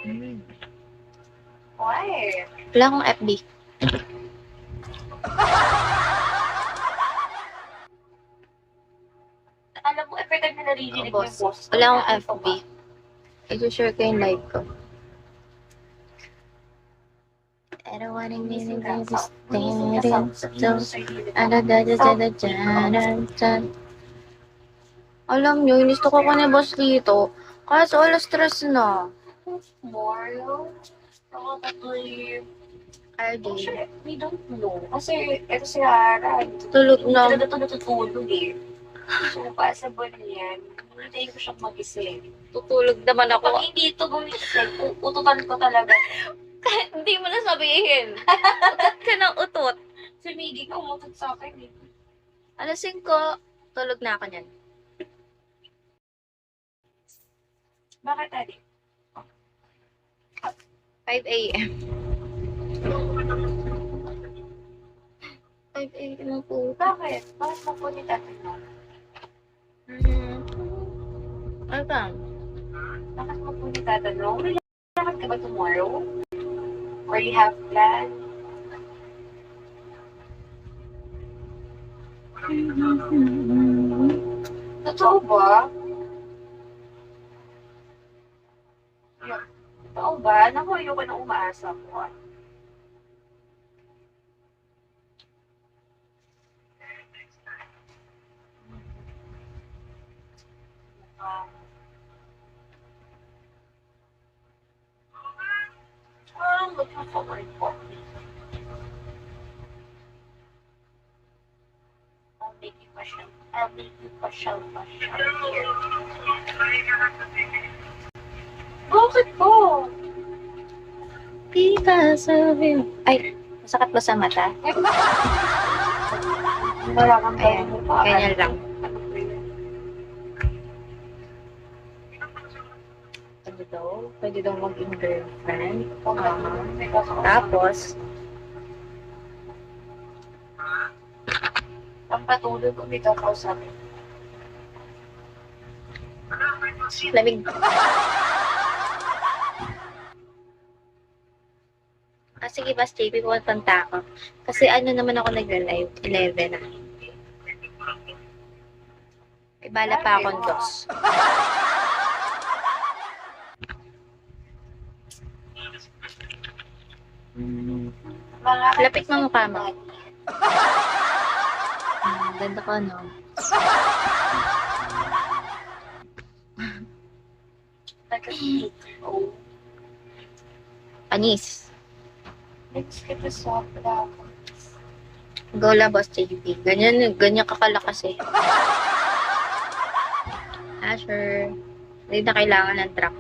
Hmm. Why? Wala akong FB. Alam mo, every time na naririnig mo yung Boss. boses ko, Wala akong inaanto FB. ka. I-share ko yung live ko. I don't wanna miss it, I just Alam nyo, inisto ko ni boss dito. Kaso alas stress na. Tomorrow, probably, RD. actually, we don't know. Kasi, ito si Hara, Tulog hindi na. talaga ito natutulog eh. So, possible yan. Hintayin ko siyang magising. Tutulog naman ako. Pag hindi ito gumising, ututan ko talaga. Hindi mo na sabihin. Utot ka ng utot. Si Miggy ka umutot sa akin eh. Alas 5, tulog na ako niyan. Bakit, Adi? 5 a.m. 5 a.m. na po. Bakit? Bakit mo po ni tatay mo? Ano ka? Bakit mo po ni tatay mo? May lakad ka ba tomorrow? Or you have plan? Totoo ba? Totoo ba? Naku, ayoko na umaasa ko. I'm looking forward po. I'll make you pasyal here. Bakit po? Because of you. Ay, masakit ba sa mata? Wala kang Ayan, ganyan lang. Pwede daw maging girlfriend. Tapos, ang patulog ko dito ko sabi. lamig. Sige, bas JP, pupunta ako. Kasi ano naman ako nag-live, 11 na. May bala pa akong Diyos. Lapit mo mukha mo. Ganda ko, no? Panis. Let's get this off without Go la, boss JP. Ganyan kakalakas eh. Sure. Hindi na kailangan ng truck.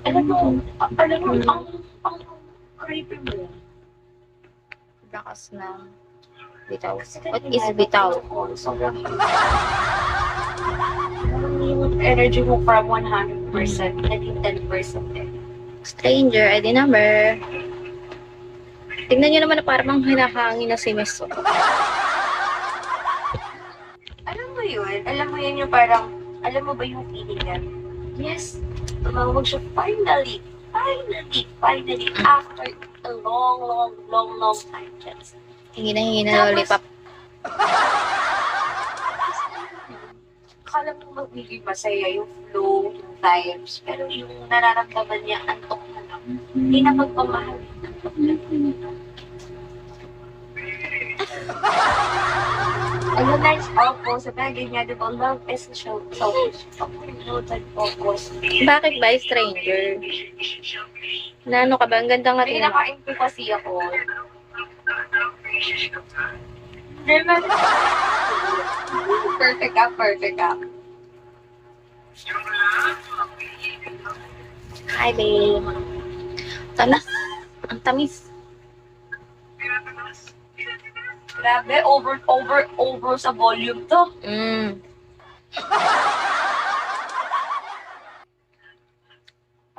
Alam mo, ang creepy mo. Lakas na. Bitaw. What is bitaw? Sobrang yung energy mo from 100%, naging 10% eh. Stranger, ID number. Tingnan nyo naman na parang hinahangin na si Miss. Alam mo yun? Alam mo yun yung parang, alam mo ba yung feeling na, yes, tumawag siya finally, after a long time. Just, Hingi na lollipop. akala mo magiging masaya yung flow, yung vibes, pero yung nararamdaman niya, antok na lang. Hindi na magpamahal. Antok na lang. Alam na yung opo, sa bagay niya, diba, love is selfish. Noted focus. Bakit ba stranger? Na ano ka ba? Ang ganda nga May tingnan mo. naka-info kasi ako. Diba? Perfect ka. Hi, babe. Tamis. Ang tamis. Grabe, over sa volume to.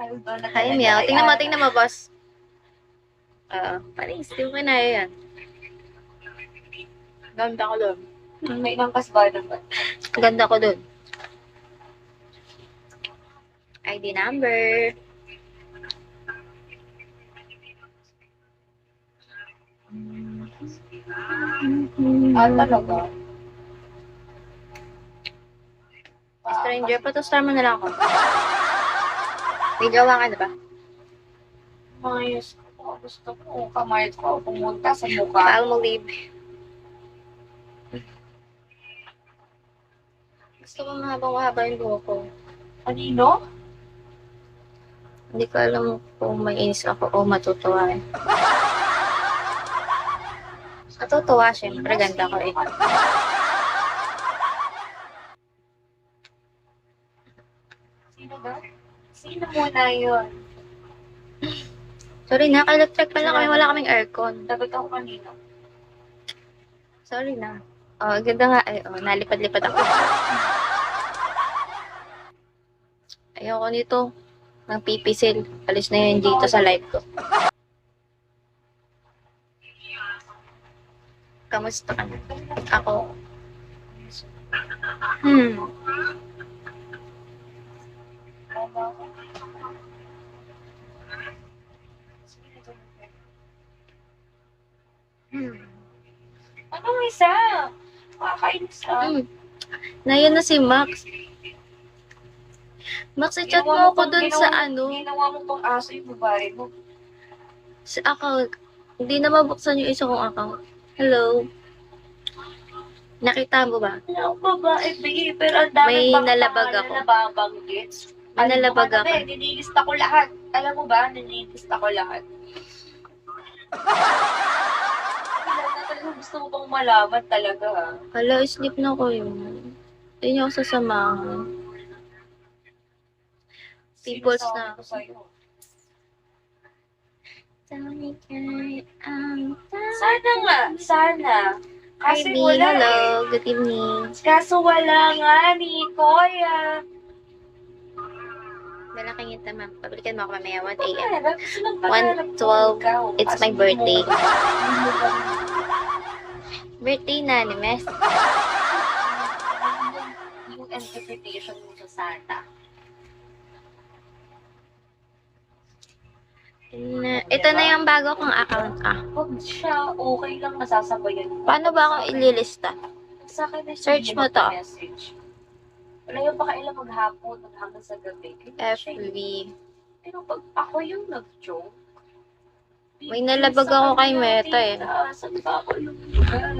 Hi, Meow. Tingnan mo, boss. Paris. Di mo kinaya yan. Ganda ko doon. May langkas ba naman? Ganda ko dun. ID number. Talaga? Stranger pa to, star mo na lang ako. May gawa ka na ba? Mayos ko. Gusto ko. Kamayos ko. Pumunta sa mukha. Paal mo leave. Gusto ko mahabang-mahaba yung buhok ko. Kanino? Hindi ko alam kung may inis ako o matutuwa eh. Matutuwa, syempre. Ganda ko eh. Sino ba? Sino muna yun? Sorry na, ka-electric pala kami. Wala kaming aircon. Dapat ako kanino. Sorry na. Oh, ganda nga. Ay, oh, nalipad-lipad ako. Ayoko nito. Ng pipisil. Alis na yun dito sa live ko. Kamusta ka na? Ako. Anong isa? Makakainis ka. Ngayon na si Max. Max, i-chat mo ako dun sa ano. Ginawa mo pang aso yung babae mo. Sa account. Hindi na mabuksan yung isa kong account. Hello. Nakita mo ba? Ano babae, babe? Pero ang dami May pang nalabag pangalan ako. na nababanggit. May nalabag ako. Nililista ko lahat. Alam mo ba? Nililista ko lahat. Ilan na talaga gusto mo bang malaman talaga, ha? Hala, sleep na ko yun. Hindi niyo ako sasamahan. People's Sinasabi na. ko sa'yo. Sana nga, sana. Kasi Heidi, wala hello. eh. Good evening. Kaso wala nga ni Koya. Malaking kita, ma'am. Pabalikan mo ako mamaya, 1 a.m. Pangarap, gusto lang pangarap 1:12. ikaw. It's Kasi my birthday. hindi mo ba- Birthday na ni Mes. Yung interpretation mo sa Santa. Ito na yung bago kong account. Huwag siya, okay lang nasasabayan. Paano ba ako ililista? Sa akin na Search mo to. message. Wala yung pakailan maghapon, hanggang sa gabi. Ganyan siya FB. eh. Pero pag ako yung nag-joke, May nalabag ako kay Meta eh. Saan ba ako yung lugar?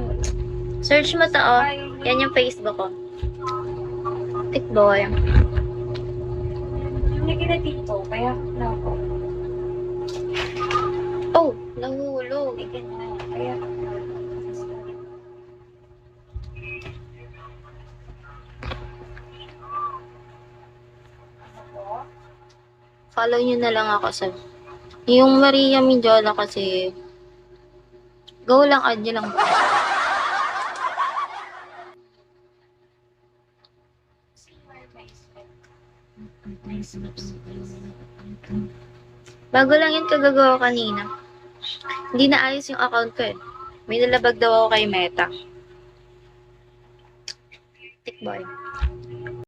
Search mo to, oh. Yan yung Facebook ko. Tikboy. Yung naging na dito, kaya na ako. Oh, nahulog. Naging na, kaya Follow nyo na lang ako sa... Yung Maria Mindiola kasi... Go lang, add nyo lang. Bago lang yun kagagawa kanina. Hindi na ayos yung account ko eh. May nalabag daw ako kay Meta. Tikboy.